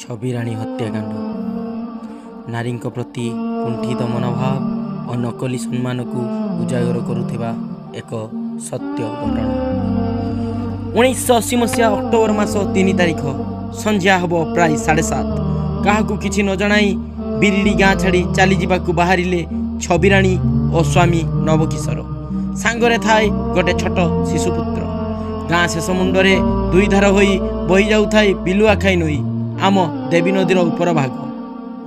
छबिराणी हत्याकांड नारी प्रति कुंठित मनोभाव और नकली सम्मान को उजागर करुथिबा एक सत्य घटना। 1980 मसीहा अक्टोबर मास 3 तारिख संध्या हम प्राय 7:30 क्या किसी न जनाई बिरिड़ी गाँ छाड़ी चली जावाक बाहरिले छबिराणी और स्वामी नवकिशोर सांगरे थाए गोटे छोट शिशुपुत्र। गाँ शेष मुंडरे दुई धार होई बही जाउथाय बिलुआ खाई नई आम देवी नदीर उपर भाग।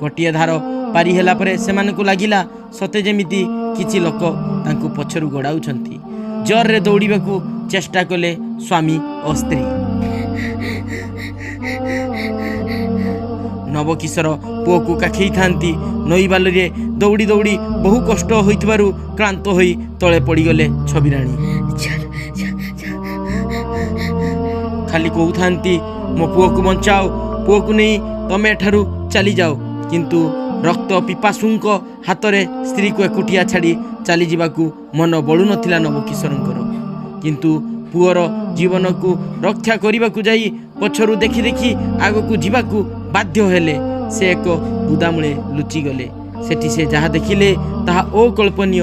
गोटे धार पारी हेला परे सेमानकु लागिला सते जेमिति किछि लोक तांकु पछरु गोड़ाउछंती। जोर दौड़ाकू चेष्टा कले स्वामी और स्त्री। नवकिशोर पुओ को काखेई थांती नई बालरे दौड़ी दौड़ी बहु कष्ट होइतबारु क्लांत होई तळे पड़ीगले छबिराणी। खाली कहूथांती मो पुओ को बंचाओ, पुओ को नहीं तमे एठारु चली जाओ। किंतु रक्त पिपासुंक हातरे स्त्री को एकुटिया छाड़ी चली जावाकू मन बळु नथिला नवकिशोरंकर। किंतु पुओर जीवन को रक्षा करने जाई पछरु देखि देखि आगकू जीवाकू बाध्य हेले। से एक बुदामूले लुचि गले। सेठी से जहाँ देखिले ताहा अकल्पनीय।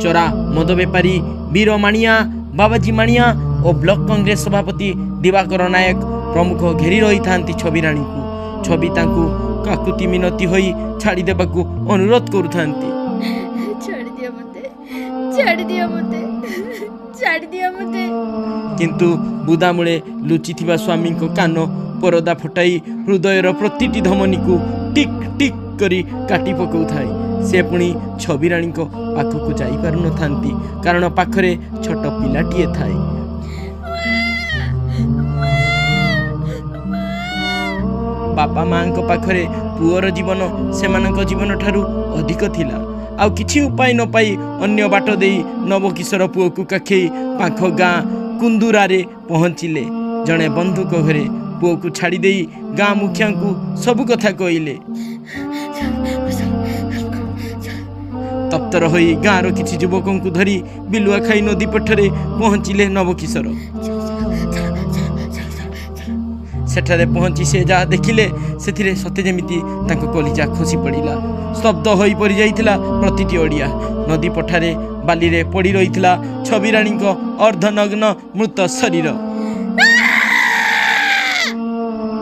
चोरा मद बेपारी वीर माणिया, बाबाजी माणिया और ब्लॉक कांग्रेस सभापति दिवाकर नायक प्रमुख घेरी रही थांती छबिराणी को। छवि तांकू काकुति मिनती होई छाड़ी देबाकू अनुरोध करुथांती। किंतु बुदामूले लुचि थिबा स्वामी को कान परदा फटाई हृदयर प्रतिटी धमनी को टिक टिक करी काटी पकाउथाय। से पुणी छबिराणी को पाखकू जाई पारु नथांती कारण पाखरे छोट पिलाटीए थाए। बापा माँ पाखरे पुअर जीवन सेमानक जीवन ठारू अधिक थिला। आउ किछि उपाय न पाई अन्य बाट देई नवकिशोर पुओ को काखेई पाख गाँ कुंदुरारे पहुँचिले। जड़े बंधु घरे पुओ को छाड़ी देई गाँ मुखिया को सबु कथा कहले। तप्तर होई गाँर किछि युवकों को धरी बिलुआ खाई नदी पठरे पहुँचिले नवकिशोर। सेठारे पहुँची से जहाँ देखिले से सते जेमिति तांको कलिजा खसी पड़िला। स्तब्ध होई पड़ी जाइथिला प्रतिटी ओडिया। नदी पठारे बालीरे पड़ी रहिथिला छबिराणी को अर्धनग्न मृत शरीर।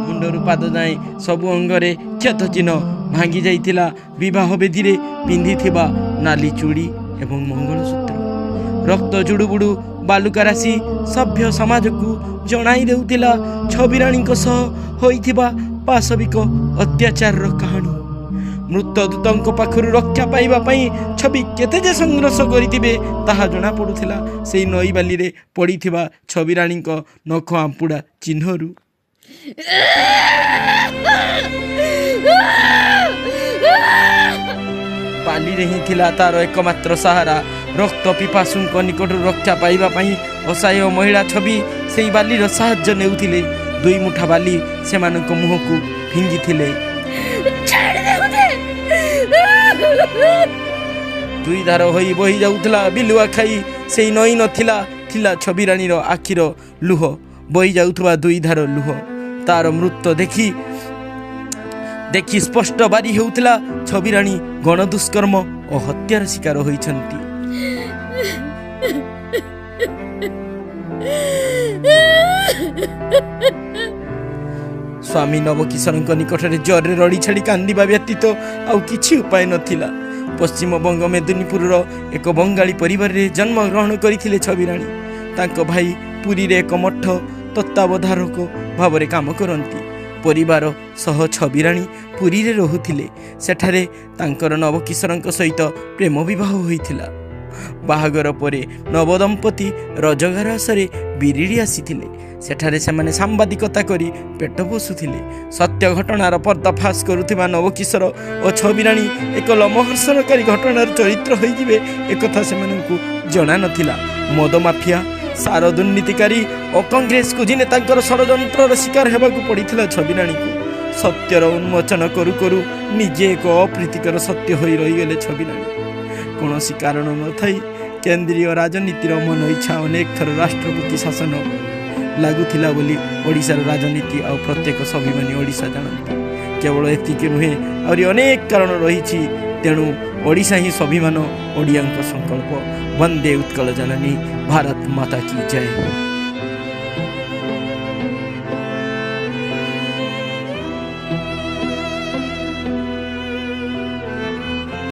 मुंडरू पाद जाए सबु अंगरे क्षत चिन्ह भांगी जाइथिला। विवाह बेदीरे पिंधिथिबा नाली चूड़ी एवं मंगलसूत्र। रक्त जुड़ुबुड़ू बालुका राशि सभ्य समाज को जणाई देउथिला छबिराणी सह होइथिबा पाशविक अत्याचार कहानी। मृत दूतों पाखरु रक्षा पाइबा पई छवि केते जे संघर्ष करिथिबे ताहा जणा पडुथिला सेई नई बाली पड़िथिबा छबिराणी नख आंपुड़ा चिन्हरु। बाली रे ही थिला तार एकमात्र सहारा। रक्त पिपासुंक निकट रक्षा पाइबा पई असहाय महिला छवि सेई बालीर साहाय्य नेउथिले। दुई मुठा बाली सेमानक मुह को फिंगी थिले। दुई धार होई बही जाउथला बिलुआ खाई सेई नई नथिला थिला छबिराणीर आखिर लुह। बही जाउथबा दुई धार लुह तार मृत देखी देखी स्पष्ट बारी हेउथला छबिराणी गणदुष्कर्म और हत्यार शिकार होइछंती। स्वामी नवकिशोर निकटरे जोरे रड़ी छाड़ी कांदिबा व्यतीत आउ किछि उपाय नथिला। पश्चिम बंग मेदिनीपुर एक बंगाली परिवार रे जन्म ग्रहण करिथिले छबिराणी। तांको भाई पुरी रे एक मठ तत्वावधारक भाव काम करती। परिवार सह छबिराणी पुरी रे रहुथिले। सेठारे तांकर नवकिशोर सहित प्रेम विवाह होइथिला। बाहागर परे नवदंपति रोजगार आसरे बिरिड़ी आसीथिले। सेठारे सेमाने सांबादिकता करी पेट पोषुथिले। सत्य घटनार पर्दाफाश करुथिबा नवकिशोर और छबिराणी एक लोमहर्षणकारी घटनार चरित्र होइजिबे एकथा सेमानकु जणा नथिला। मद माफिया सार दुर्नीतिकारी और कांग्रेस को जिने तांकर षड़यंत्रर शिकार हेबाकू पड़िथिला छबिराणी को। सत्यर उन्मोचन करू करू निजे एक अप्रीतिकर सत्य होई रहीगले छबिराणी। कौनसी कारण न थाई केंद्रीय राजनीतिर मन इच्छा अनेक थर राष्ट्रपति शासन लागुथिला बोली ओडिशार राजनीति आ प्रत्येक स्वाभिमानी ओडिशा जानती। केवल एतिक नुहे आहरी अनेक कारण रही। तेणु ओडिशा ही स्वाभिमान ओडिया संकल्प। वंदे उत्कल जननी भारत माता की जय।